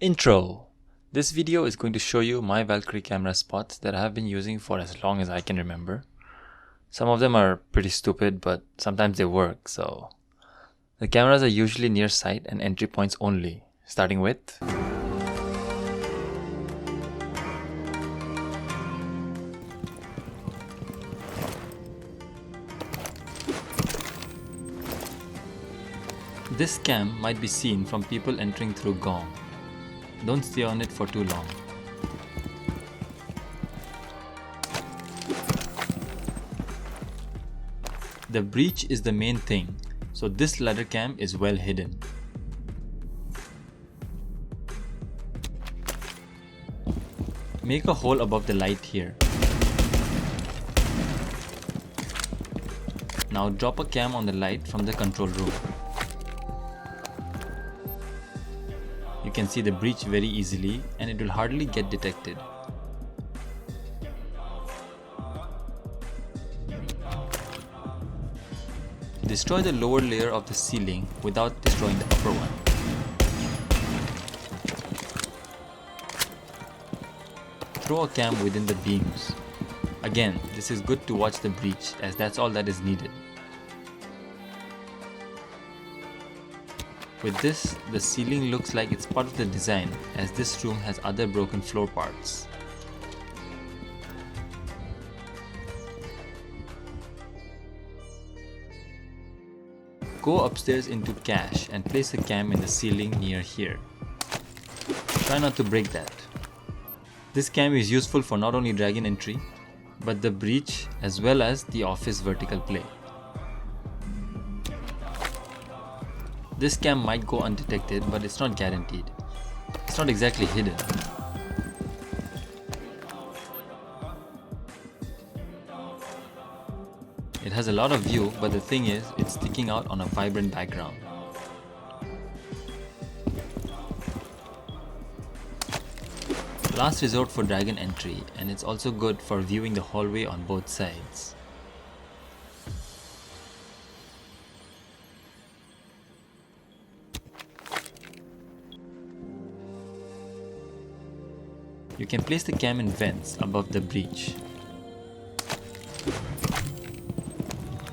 Intro. This video is going to show you my Valkyrie camera spots that I have been using for as long as I can remember. Some of them are pretty stupid, but sometimes they work, so... The cameras are usually near sight and entry points only, starting with... This cam might be seen from people entering through gong. Don't stay on it for too long. The breach is the main thing, so this ladder cam is well hidden. Make a hole above the light here. Now drop a cam on the light from the control room. You can see the breach very easily and it will hardly get detected. Destroy the lower layer of the ceiling without destroying the upper one. Throw a cam within the beams. Again, this is good to watch the breach as that's all that is needed. With this, the ceiling looks like it's part of the design as this room has other broken floor parts. Go upstairs into cache and place a cam in the ceiling near here. Try not to break that. This cam is useful for not only dragon entry, but the breach as well as the office vertical play. This cam might go undetected, but it's not guaranteed. It's not exactly hidden. It has a lot of view, but the thing is, it's sticking out on a vibrant background. Last resort for dragon entry, and it's also good for viewing the hallway on both sides. You can place the cam in vents above the breach.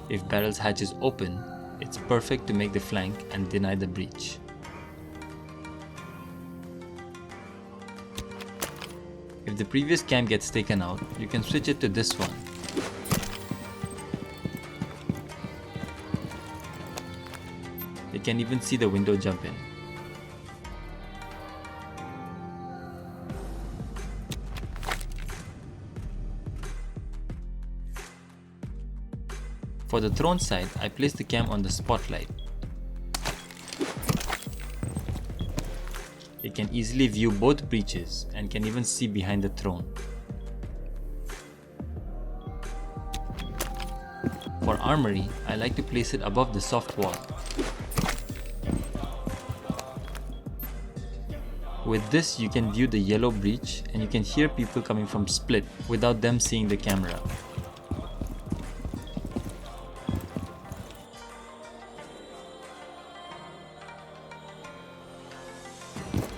If barrel's hatch is open, it's perfect to make the flank and deny the breach. If the previous cam gets taken out, you can switch it to this one. You can even see the window jump in. For the throne side, I placed the cam on the spotlight. You can easily view both breaches and can even see behind the throne. For Armory, I like to place it above the soft wall. With this, you can view the yellow breach and you can hear people coming from split without them seeing the camera.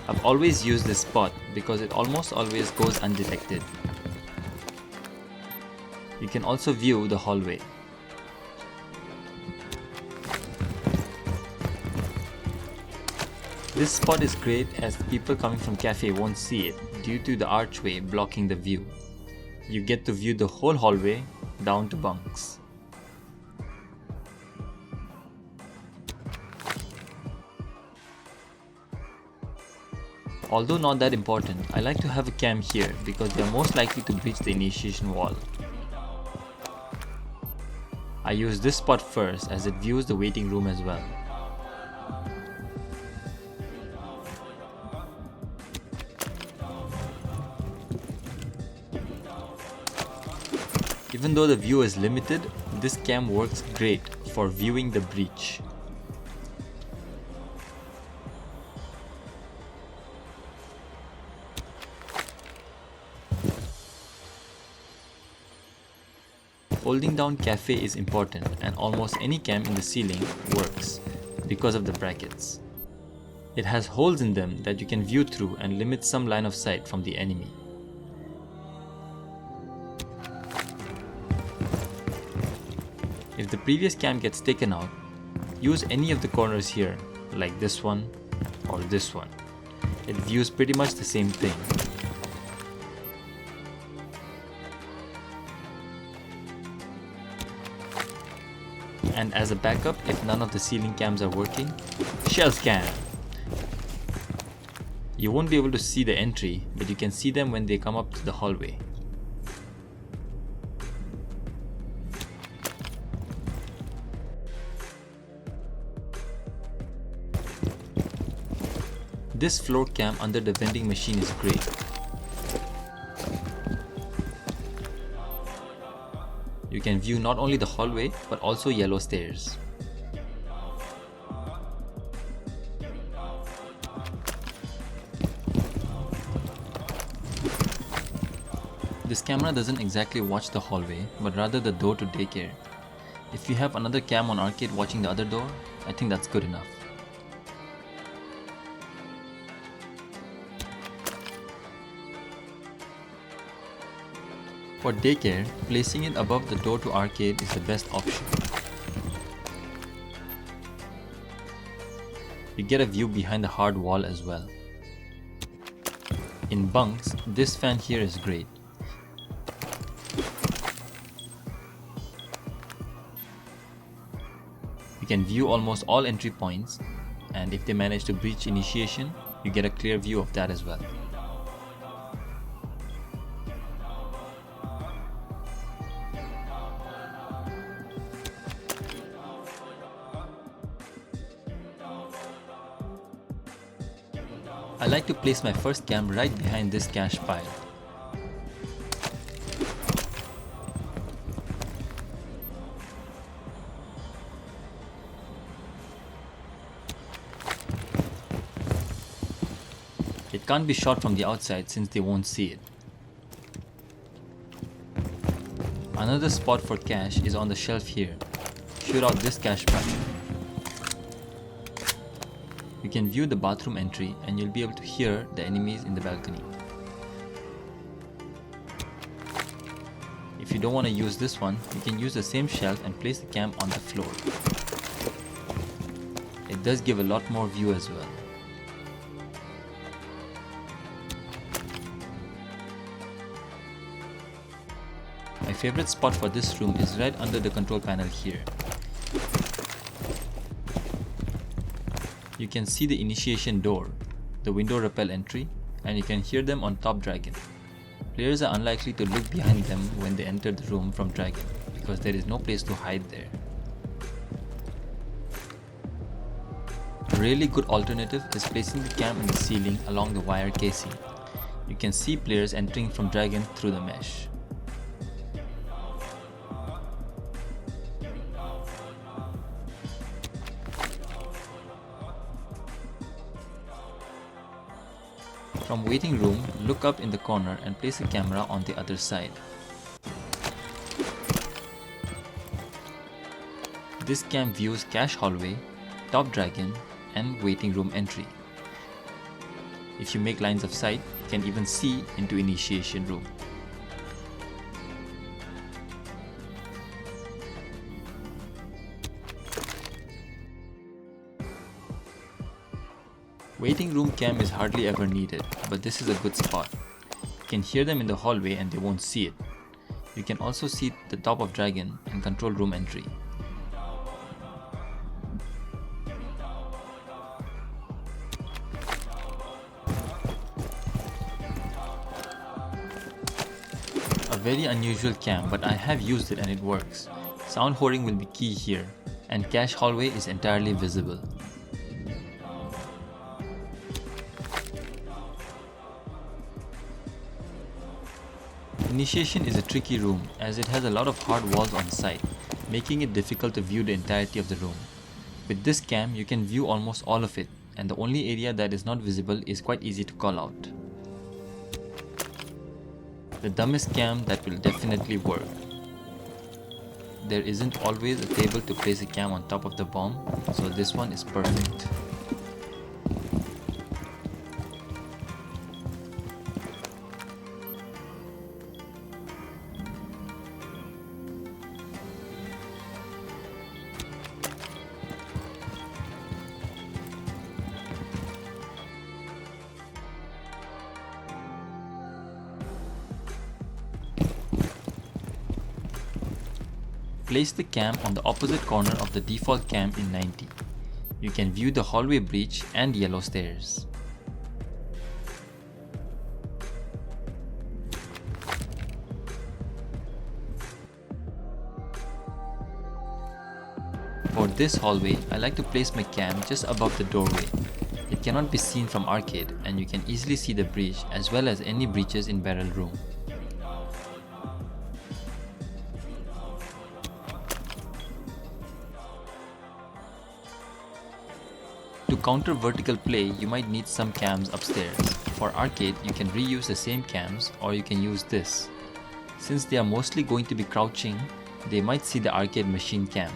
I've always used this spot because it almost always goes undetected. You can also view the hallway. This spot is great as the people coming from cafe won't see it due to the archway blocking the view. You get to view the whole hallway down to bunks. Although not that important, I like to have a cam here because they are most likely to breach the initiation wall. I use this spot first as it views the waiting room as well. Even though the view is limited, this cam works great for viewing the breach. Holding down cafe is important and almost any cam in the ceiling works because of the brackets. It has holes in them that you can view through and limit some line of sight from the enemy. If the previous cam gets taken out, use any of the corners here, like this one or this one. It views pretty much the same thing. And as a backup, if none of the ceiling cams are working, shelf cam. You won't be able to see the entry, but you can see them when they come up to the hallway. This floor cam under the vending machine is great. You can view not only the hallway but also yellow stairs. This camera doesn't exactly watch the hallway, but rather the door to daycare. If you have another cam on arcade watching the other door, I think that's good enough. For daycare, placing it above the door to arcade is the best option. You get a view behind the hard wall as well. In Bunks, this fan here is great. You can view almost all entry points, and if they manage to breach initiation, you get a clear view of that as well. I like to place my first cam right behind this cash pile. It can't be shot from the outside since they won't see it. Another spot for cash is on the shelf here. Shoot out this cash pile. You can view the bathroom entry and you'll be able to hear the enemies in the balcony. If you don't want to use this one, you can use the same shelf and place the cam on the floor. It does give a lot more view as well. My favorite spot for this room is right under the control panel here. You can see the initiation door, the window rappel entry, and you can hear them on top Dragon. Players are unlikely to look behind them when they enter the room from Dragon, because there is no place to hide there. A really good alternative is placing the cam in the ceiling along the wire casing. You can see players entering from Dragon through the mesh. From waiting room, look up in the corner and place a camera on the other side. This cam views cash hallway, top Dragon, and waiting room entry. If you make lines of sight, you can even see into initiation room. Waiting room cam is hardly ever needed, but this is a good spot. You can hear them in the hallway and they won't see it. You can also see the top of Dragon and control room entry. A very unusual cam, but I have used it and it works. Sound hoarding will be key here, and cash hallway is entirely visible. Initiation is a tricky room as it has a lot of hard walls on site, making it difficult to view the entirety of the room. With this cam, you can view almost all of it, and the only area that is not visible is quite easy to call out. The dumbest cam that will definitely work. There isn't always a table to place a cam on top of the bomb, so this one is perfect. Place the cam on the opposite corner of the default cam in 90. You can view the hallway breach and yellow stairs. For this hallway, I like to place my cam just above the doorway. It cannot be seen from arcade and you can easily see the breach as well as any breaches in barrel room. To counter vertical play, you might need some cams upstairs. For arcade, you can reuse the same cams or you can use this. Since they are mostly going to be crouching, they might see the arcade machine cam.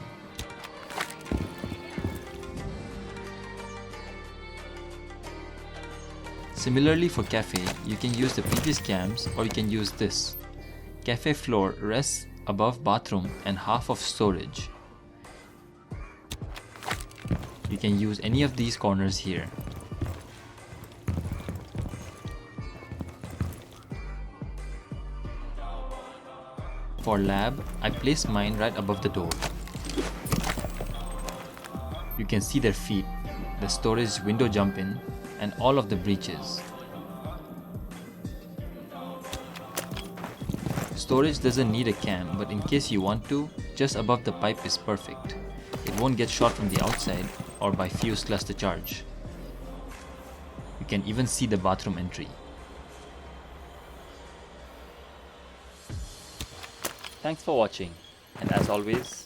Similarly for Café, you can use the previous cams or you can use this. Café Floor rests above bathroom and half of storage. You can use any of these corners here. For lab, I place mine right above the door. You can see their feet, the storage window jump in, and all of the breaches. Storage doesn't need a cam, but in case you want to, just above the pipe is perfect. It won't get shot from the outside or by fuse cluster charge. You can even see the bathroom entry. Thanks for watching, and as always,